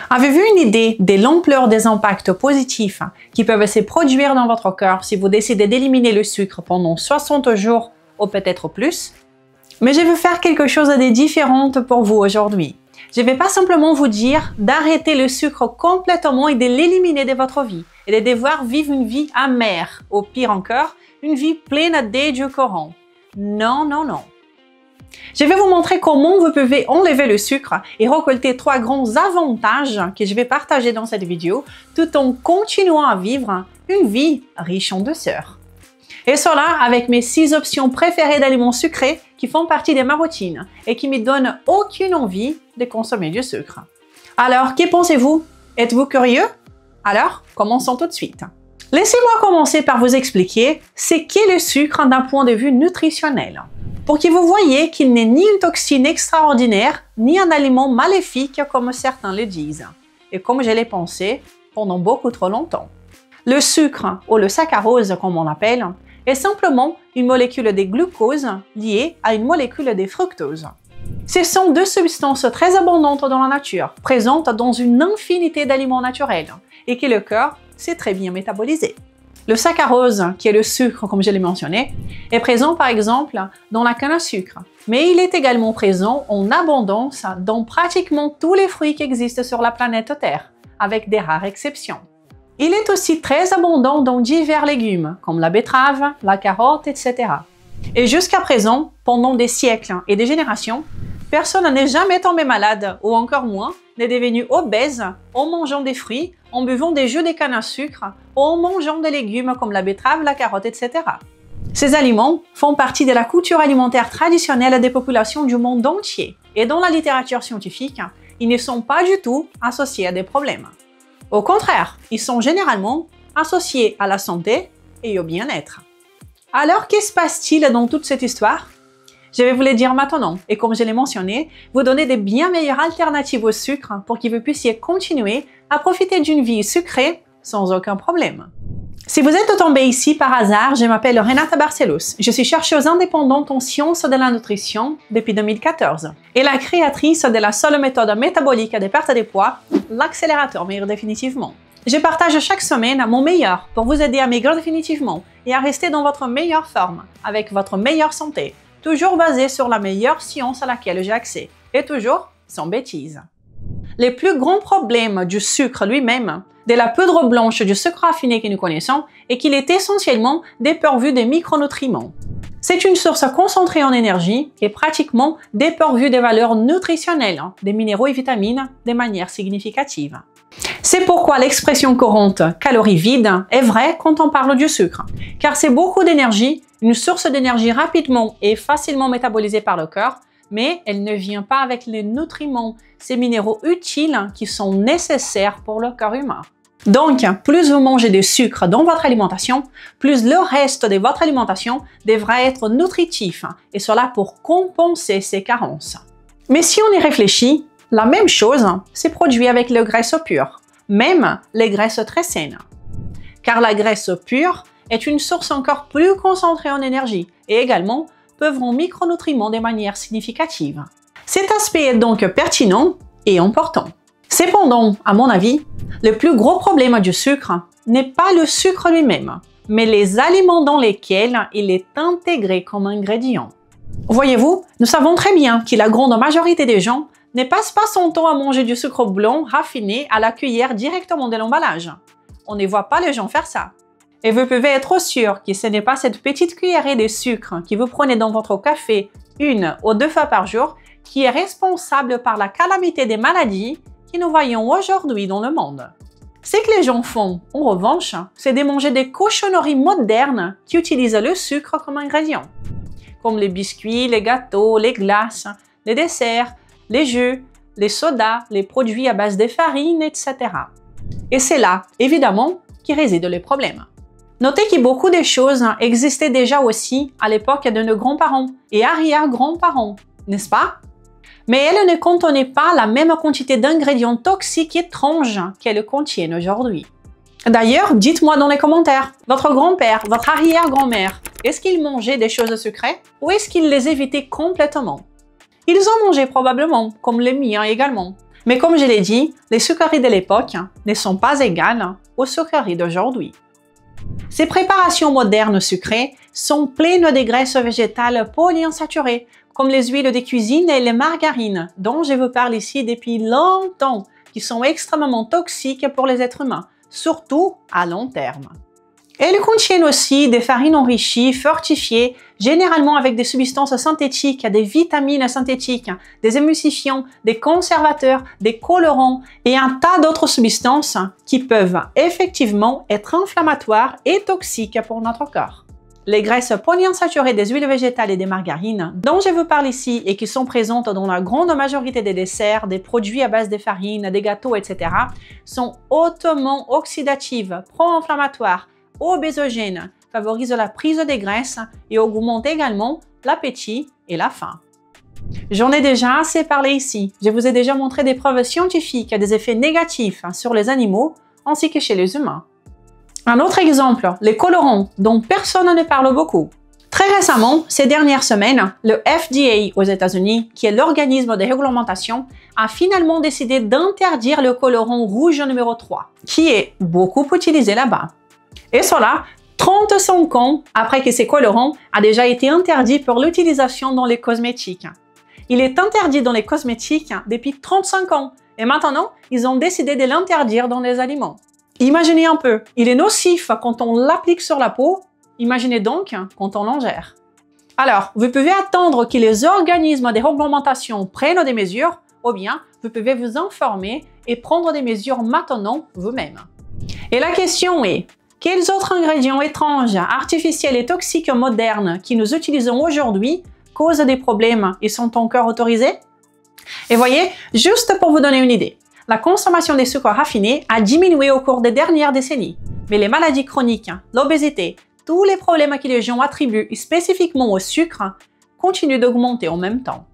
Avez-vous une idée de l'ampleur des impacts positifs qui peuvent se produire dans votre corps si vous décidez d'éliminer le sucre pendant 60 jours ou peut-être plus? Mais je veux faire quelque chose de différent pour vous aujourd'hui. Je ne vais pas simplement vous dire d'arrêter le sucre complètement et de l'éliminer de votre vie et de devoir vivre une vie amère, ou pire encore, une vie pleine d'édulcorants. Non, non, non. Je vais vous montrer comment vous pouvez enlever le sucre et récolter 3 grands avantages que je vais partager dans cette vidéo tout en continuant à vivre une vie riche en douceur. Et cela avec mes 6 options préférées d'aliments sucrés qui font partie de ma routine et qui me donnent aucune envie de consommer du sucre. Alors, qu'en pensez-vous? Êtes-vous curieux? Alors, commençons tout de suite. Laissez-moi commencer par vous expliquer ce qu'est le sucre d'un point de vue nutritionnel, pour que vous voyez qu'il n'est ni une toxine extraordinaire, ni un aliment maléfique comme certains le disent, et comme je l'ai pensé pendant beaucoup trop longtemps. Le sucre, ou le saccharose comme on l'appelle, est simplement une molécule de glucose liée à une molécule de fructose. Ce sont 2 substances très abondantes dans la nature, présentes dans une infinité d'aliments naturels, et que le corps sait très bien métaboliser. Le saccharose, qui est le sucre comme je l'ai mentionné, est présent par exemple dans la canne à sucre, mais il est également présent en abondance dans pratiquement tous les fruits qui existent sur la planète Terre, avec des rares exceptions. Il est aussi très abondant dans divers légumes, comme la betterave, la carotte, etc. Et jusqu'à présent, pendant des siècles et des générations, personne n'est jamais tombé malade, ou encore moins, n'est devenu obèse en mangeant des fruits, en buvant des jus de canne à sucre, ou en mangeant des légumes comme la betterave, la carotte, etc. Ces aliments font partie de la culture alimentaire traditionnelle des populations du monde entier, et dans la littérature scientifique, ils ne sont pas du tout associés à des problèmes. Au contraire, ils sont généralement associés à la santé et au bien-être. Alors, qu'est-ce qui se passe-t-il dans toute cette histoire? Je vais vous le dire maintenant, et comme je l'ai mentionné, vous donner de bien meilleures alternatives au sucre pour que vous puissiez continuer à profiter d'une vie sucrée sans aucun problème. Si vous êtes tombé ici par hasard, je m'appelle Renata Barcelos. Je suis chercheuse indépendante en sciences de la nutrition depuis 2014 et la créatrice de la seule méthode métabolique de perte de poids, l'accélérateur maigre définitivement. Je partage chaque semaine mon meilleur pour vous aider à maigrir définitivement et à rester dans votre meilleure forme, avec votre meilleure santé, toujours basé sur la meilleure science à laquelle j'ai accès, et toujours sans bêtises. Les plus grands problèmes du sucre lui-même, de la poudre blanche du sucre raffiné que nous connaissons, est qu'il est essentiellement dépourvu de micronutriments. C'est une source concentrée en énergie et pratiquement dépourvue des valeurs nutritionnelles, des minéraux et vitamines, de manière significative. C'est pourquoi l'expression courante « calories vides » est vraie quand on parle du sucre, car c'est beaucoup d'énergie, une source d'énergie rapidement et facilement métabolisée par le corps, mais elle ne vient pas avec les nutriments, ces minéraux utiles qui sont nécessaires pour le corps humain. Donc, plus vous mangez de sucre dans votre alimentation, plus le reste de votre alimentation devra être nutritif, et cela pour compenser ces carences. Mais si on y réfléchit, la même chose se produit avec les graisses pures, même les graisses très saines. Car la graisse pure est une source encore plus concentrée en énergie et également pauvre en micronutriments de manière significative. Cet aspect est donc pertinent et important. Cependant, à mon avis, le plus gros problème du sucre n'est pas le sucre lui-même, mais les aliments dans lesquels il est intégré comme ingrédient. Voyez-vous, nous savons très bien que la grande majorité des gens ne passent pas son temps à manger du sucre blanc raffiné à la cuillère directement de l'emballage. On ne voit pas les gens faire ça. Et vous pouvez être sûr que ce n'est pas cette petite cuillerée de sucre que vous prenez dans votre café 1 ou 2 fois par jour qui est responsable par la calamité des maladies que nous voyons aujourd'hui dans le monde. Ce que les gens font, en revanche, c'est de manger des cochonneries modernes qui utilisent le sucre comme ingrédient, comme les biscuits, les gâteaux, les glaces, les desserts, les jus, les sodas, les produits à base de farine, etc. Et c'est là, évidemment, qui résident les problèmes. Notez que beaucoup de choses existaient déjà aussi à l'époque de nos grands-parents et arrière-grands-parents, n'est-ce pas? Mais elles ne contenaient pas la même quantité d'ingrédients toxiques étranges qu'elles contiennent aujourd'hui. D'ailleurs, dites-moi dans les commentaires, votre grand-père, votre arrière-grand-mère, est-ce qu'ils mangeaient des choses sucrées ou est-ce qu'ils les évitaient complètement? Ils en mangeaient probablement, comme les miens également. Mais comme je l'ai dit, les sucreries de l'époque ne sont pas égales aux sucreries d'aujourd'hui. Ces préparations modernes sucrées sont pleines de graisses végétales polyinsaturées, comme les huiles de cuisine et les margarines, dont je vous parle ici depuis longtemps, qui sont extrêmement toxiques pour les êtres humains, surtout à long terme. Elles contiennent aussi des farines enrichies, fortifiées, généralement avec des substances synthétiques, des vitamines synthétiques, des émulsifiants, des conservateurs, des colorants et un tas d'autres substances qui peuvent effectivement être inflammatoires et toxiques pour notre corps. Les graisses polyinsaturées des huiles végétales et des margarines, dont je vous parle ici et qui sont présentes dans la grande majorité des desserts, des produits à base de farine, des gâteaux, etc., sont hautement oxydatives, pro-inflammatoires, obésogènes, favorisent la prise des graisses et augmentent également l'appétit et la faim. J'en ai déjà assez parlé ici. Je vous ai déjà montré des preuves scientifiques des effets négatifs sur les animaux ainsi que chez les humains. Un autre exemple, les colorants, dont personne ne parle beaucoup. Très récemment, ces dernières semaines, le FDA aux États-Unis, qui est l'organisme de réglementation, a finalement décidé d'interdire le colorant rouge numéro 3, qui est beaucoup utilisé là-bas. Et cela, 35 ans après que ces colorants a déjà été interdit pour l'utilisation dans les cosmétiques. Il est interdit dans les cosmétiques depuis 35 ans et maintenant, ils ont décidé de l'interdire dans les aliments. Imaginez un peu, il est nocif quand on l'applique sur la peau, imaginez donc quand on l'ingère. Alors, vous pouvez attendre que les organismes de réglementation prennent des mesures ou bien vous pouvez vous informer et prendre des mesures maintenant vous-même. Et la question est, quels autres ingrédients étranges, artificiels et toxiques modernes que nous utilisons aujourd'hui causent des problèmes et sont encore autorisés? Et voyez, juste pour vous donner une idée, la consommation des sucres raffinés a diminué au cours des dernières décennies, mais les maladies chroniques, l'obésité, tous les problèmes que les gens attribuent spécifiquement au sucre continuent d'augmenter en même temps.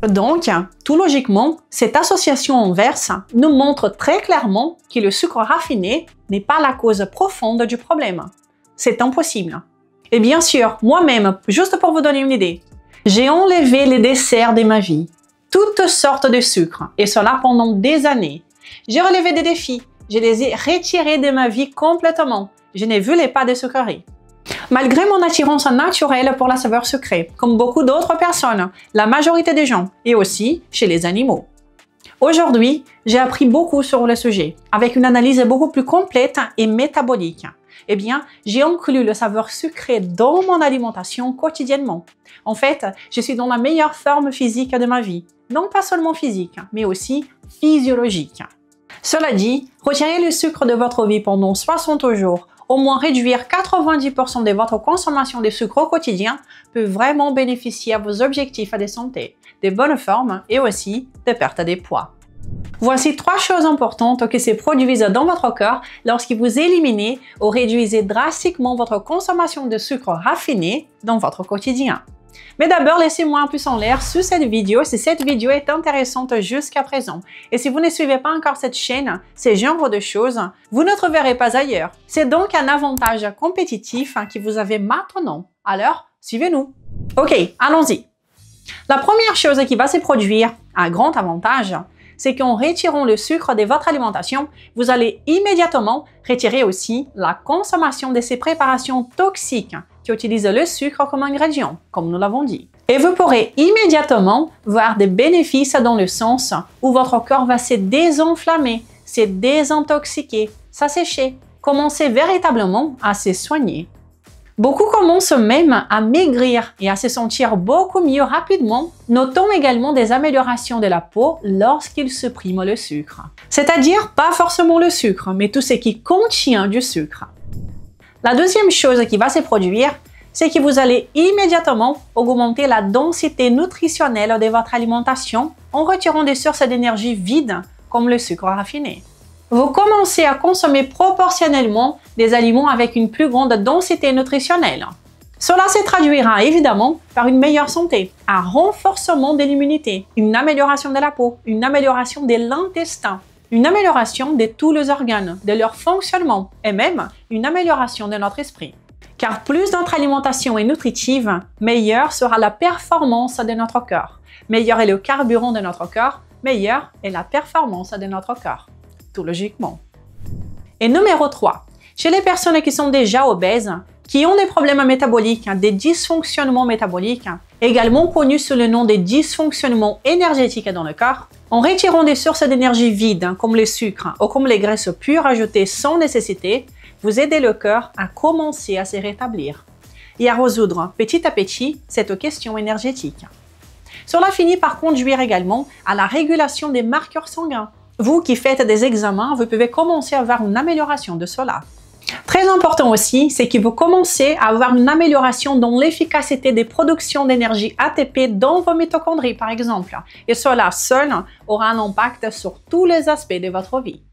Donc, tout logiquement, cette association inverse nous montre très clairement que le sucre raffiné n'est pas la cause profonde du problème. C'est impossible. Et bien sûr, moi-même, juste pour vous donner une idée, j'ai enlevé les desserts de ma vie, toutes sortes de sucres, et cela pendant des années. J'ai relevé des défis, je les ai retirés de ma vie complètement. Je ne voulais pas de sucreries. Malgré mon attirance naturelle pour la saveur sucrée, comme beaucoup d'autres personnes, la majorité des gens, et aussi chez les animaux. Aujourd'hui, j'ai appris beaucoup sur le sujet, avec une analyse beaucoup plus complète et métabolique. Eh bien, j'ai inclus le saveur sucré dans mon alimentation quotidiennement. En fait, je suis dans la meilleure forme physique de ma vie. Non pas seulement physique, mais aussi physiologique. Cela dit, retirez le sucre de votre vie pendant 60 jours, au moins réduire 90% de votre consommation de sucre au quotidien peut vraiment bénéficier à vos objectifs de santé, de bonne forme et aussi de perte de poids. Voici 3 choses importantes qui se produisent dans votre corps lorsque vous éliminez ou réduisez drastiquement votre consommation de sucre raffiné dans votre quotidien. Mais d'abord, laissez-moi un pouce en l'air sous cette vidéo si cette vidéo est intéressante jusqu'à présent. Et si vous ne suivez pas encore cette chaîne, ce genre de choses, vous ne trouverez pas ailleurs. C'est donc un avantage compétitif que vous avez maintenant. Alors, suivez-nous. Ok, allons-y. La première chose qui va se produire, un grand avantage, c'est qu'en retirant le sucre de votre alimentation, vous allez immédiatement retirer aussi la consommation de ces préparations toxiques qui utilisent le sucre comme ingrédient, comme nous l'avons dit. Et vous pourrez immédiatement voir des bénéfices dans le sens où votre corps va se désenflammer, se désintoxiquer, s'assécher, commencer véritablement à se soigner. Beaucoup commencent même à maigrir et à se sentir beaucoup mieux rapidement. Notons également des améliorations de la peau lorsqu'ils suppriment le sucre. C'est-à-dire pas forcément le sucre, mais tout ce qui contient du sucre. La deuxième chose qui va se produire, c'est que vous allez immédiatement augmenter la densité nutritionnelle de votre alimentation en retirant des sources d'énergie vides comme le sucre raffiné. Vous commencez à consommer proportionnellement des aliments avec une plus grande densité nutritionnelle. Cela se traduira évidemment par une meilleure santé, un renforcement de l'immunité, une amélioration de la peau, une amélioration de l'intestin, une amélioration de tous les organes, de leur fonctionnement et même une amélioration de notre esprit. Car plus notre alimentation est nutritive, meilleure sera la performance de notre corps. Meilleur est le carburant de notre corps, meilleure est la performance de notre corps, tout logiquement. Et numéro 3, chez les personnes qui sont déjà obèses, qui ont des problèmes métaboliques, des dysfonctionnements métaboliques, également connus sous le nom des dysfonctionnements énergétiques dans le corps, en retirant des sources d'énergie vides comme les sucres ou comme les graisses pures ajoutées sans nécessité, vous aidez le corps à commencer à se rétablir et à résoudre petit à petit cette question énergétique. Cela finit par conduire également à la régulation des marqueurs sanguins. Vous qui faites des examens, vous pouvez commencer à avoir une amélioration de cela. Très important aussi, c'est que vous commencez à avoir une amélioration dans l'efficacité des productions d'énergie ATP dans vos mitochondries, par exemple. Et cela seul aura un impact sur tous les aspects de votre vie.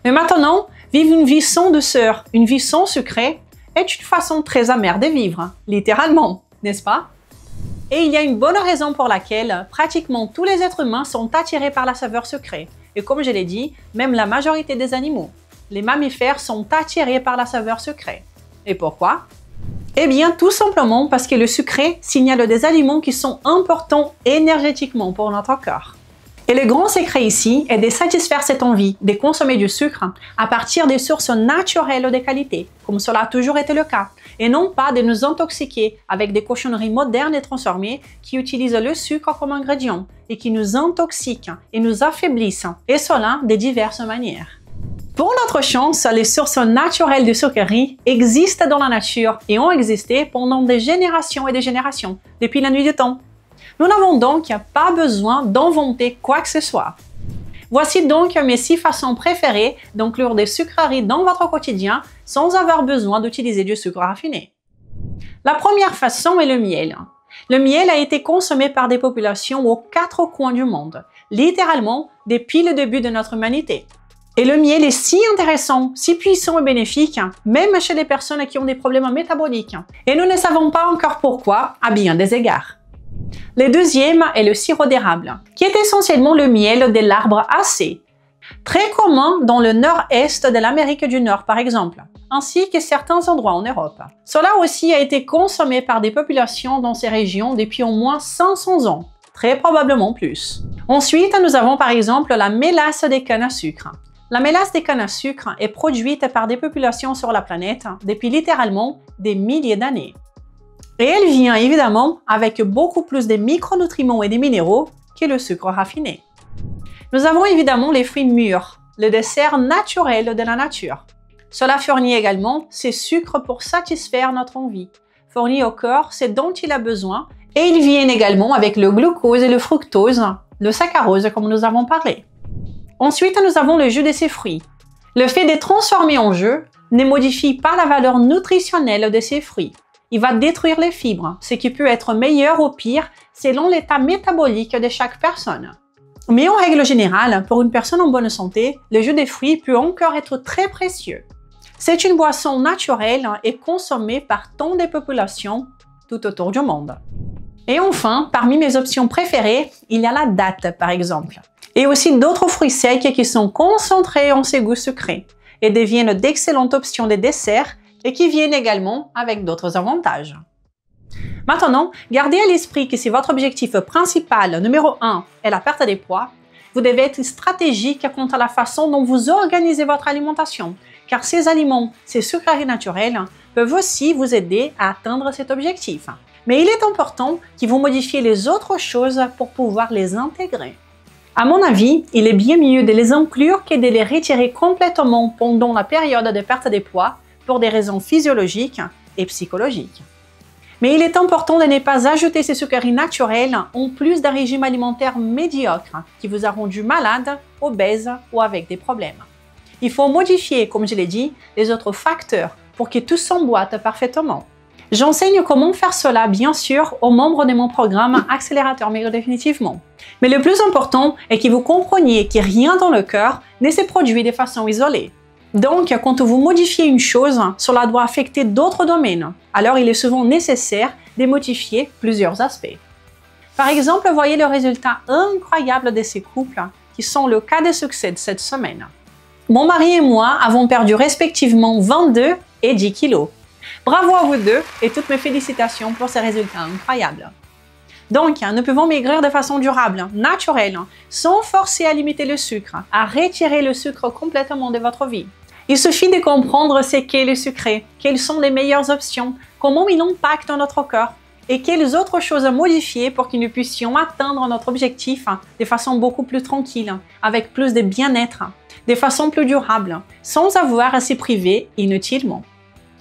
Mais maintenant, vivre une vie sans douceur, une vie sans sucré, est une façon très amère de vivre, littéralement, n'est-ce pas? Et il y a une bonne raison pour laquelle pratiquement tous les êtres humains sont attirés par la saveur sucrée. Et comme je l'ai dit, même la majorité des animaux. Les mammifères sont attirés par la saveur sucrée. Et pourquoi? Eh bien, tout simplement parce que le sucré signale des aliments qui sont importants énergétiquement pour notre corps. Et le grand secret ici est de satisfaire cette envie de consommer du sucre à partir des sources naturelles de qualité, comme cela a toujours été le cas, et non pas de nous intoxiquer avec des cochonneries modernes et transformées qui utilisent le sucre comme ingrédient et qui nous intoxiquent et nous affaiblissent, et cela de diverses manières. Pour notre chance, les sources naturelles de sucreries existent dans la nature et ont existé pendant des générations et des générations, depuis la nuit du temps. Nous n'avons donc pas besoin d'inventer quoi que ce soit. Voici donc mes 6 façons préférées d'inclure des sucreries dans votre quotidien sans avoir besoin d'utiliser du sucre raffiné. La première façon est le miel. Le miel a été consommé par des populations aux 4 coins du monde, littéralement depuis le début de notre humanité. Et le miel est si intéressant, si puissant et bénéfique, même chez les personnes qui ont des problèmes métaboliques. Et nous ne savons pas encore pourquoi, à bien des égards. Le deuxième est le sirop d'érable, qui est essentiellement le miel de l'arbre acé, très commun dans le nord-est de l'Amérique du Nord par exemple, ainsi que certains endroits en Europe. Cela aussi a été consommé par des populations dans ces régions depuis au moins 500 ans, très probablement plus. Ensuite, nous avons par exemple la mélasse des cannes à sucre. La mélasse des cannes à sucre est produite par des populations sur la planète depuis littéralement des milliers d'années. Et elle vient évidemment avec beaucoup plus de micronutriments et de minéraux que le sucre raffiné. Nous avons évidemment les fruits mûrs, le dessert naturel de la nature. Cela fournit également ces sucres pour satisfaire notre envie, fournit au corps ce dont il a besoin, et ils viennent également avec le glucose et le fructose, le saccharose comme nous avons parlé. Ensuite, nous avons le jus de ces fruits. Le fait de transformer en jus ne modifie pas la valeur nutritionnelle de ces fruits. Il va détruire les fibres, ce qui peut être meilleur ou pire selon l'état métabolique de chaque personne. Mais en règle générale, pour une personne en bonne santé, le jus de fruits peut encore être très précieux. C'est une boisson naturelle et consommée par tant de populations tout autour du monde. Et enfin, parmi mes options préférées, il y a la date par exemple. Et aussi d'autres fruits secs qui sont concentrés en ces goûts sucrés et deviennent d'excellentes options de dessert et qui viennent également avec d'autres avantages. Maintenant, gardez à l'esprit que si votre objectif principal, numéro 1, est la perte de poids, vous devez être stratégique quant à la façon dont vous organisez votre alimentation, car ces aliments, ces sucreries naturelles, peuvent aussi vous aider à atteindre cet objectif. Mais il est important que vous modifiez les autres choses pour pouvoir les intégrer. À mon avis, il est bien mieux de les inclure que de les retirer complètement pendant la période de perte de poids pour des raisons physiologiques et psychologiques. Mais il est important de ne pas ajouter ces sucreries naturelles en plus d'un régime alimentaire médiocre qui vous a rendu malade, obèse ou avec des problèmes. Il faut modifier, comme je l'ai dit, les autres facteurs pour que tout s'emboîte parfaitement. J'enseigne comment faire cela, bien sûr, aux membres de mon programme Accélérateur Maigre définitivement. Mais le plus important est que vous compreniez que rien dans le corps ne se produit de façon isolée. Donc, quand vous modifiez une chose, cela doit affecter d'autres domaines. Alors, il est souvent nécessaire de modifier plusieurs aspects. Par exemple, voyez le résultat incroyable de ces couples qui sont le cas de succès de cette semaine. Mon mari et moi avons perdu respectivement 22 et 10 kilos. Bravo à vous deux et toutes mes félicitations pour ces résultats incroyables. Donc, nous pouvons maigrir de façon durable, naturelle, sans forcer à limiter le sucre, à retirer le sucre complètement de votre vie. Il suffit de comprendre ce qu'est le sucré, quelles sont les meilleures options, comment il impacte notre corps et quelles autres choses à modifier pour que nous puissions atteindre notre objectif de façon beaucoup plus tranquille, avec plus de bien-être, de façon plus durable, sans avoir à s'y priver inutilement.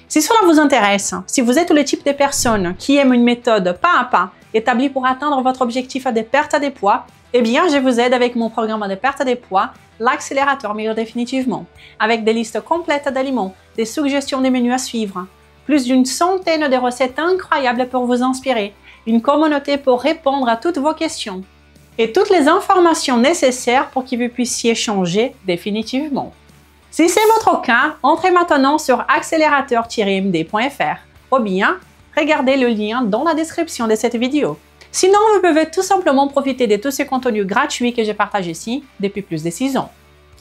Si cela vous intéresse, si vous êtes le type de personne qui aime une méthode pas à pas établie pour atteindre votre objectif de perte de poids, eh bien, je vous aide avec mon programme de perte de poids, l'accélérateur Maigrir définitivement, avec des listes complètes d'aliments, des suggestions de menus à suivre, plus d'une centaine de recettes incroyables pour vous inspirer, une communauté pour répondre à toutes vos questions et toutes les informations nécessaires pour que vous puissiez changer définitivement. Si c'est votre cas, entrez maintenant sur accélérateur-md.fr ou bien regardez le lien dans la description de cette vidéo. Sinon, vous pouvez tout simplement profiter de tout ce contenu gratuit que je partage ici depuis plus de 6 ans.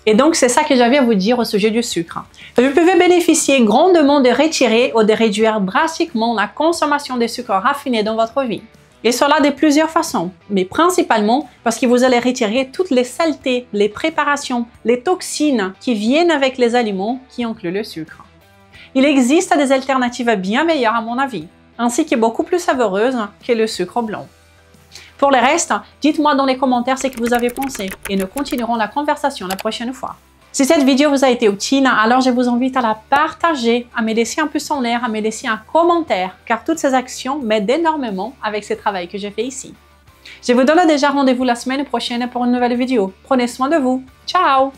Et donc, c'est ça que j'avais à vous dire au sujet du sucre. Vous pouvez bénéficier grandement de retirer ou de réduire drastiquement la consommation de sucre raffiné dans votre vie. Et cela de plusieurs façons, mais principalement parce que vous allez retirer toutes les saletés, les préparations, les toxines qui viennent avec les aliments qui incluent le sucre. Il existe des alternatives bien meilleures à mon avis, ainsi que beaucoup plus savoureuses que le sucre blanc. Pour le reste, dites-moi dans les commentaires ce que vous avez pensé et nous continuerons la conversation la prochaine fois. Si cette vidéo vous a été utile, alors je vous invite à la partager, à me laisser un pouce en l'air, à me laisser un commentaire, car toutes ces actions m'aident énormément avec ce travail que j'ai fait ici. Je vous donne déjà rendez-vous la semaine prochaine pour une nouvelle vidéo. Prenez soin de vous. Ciao!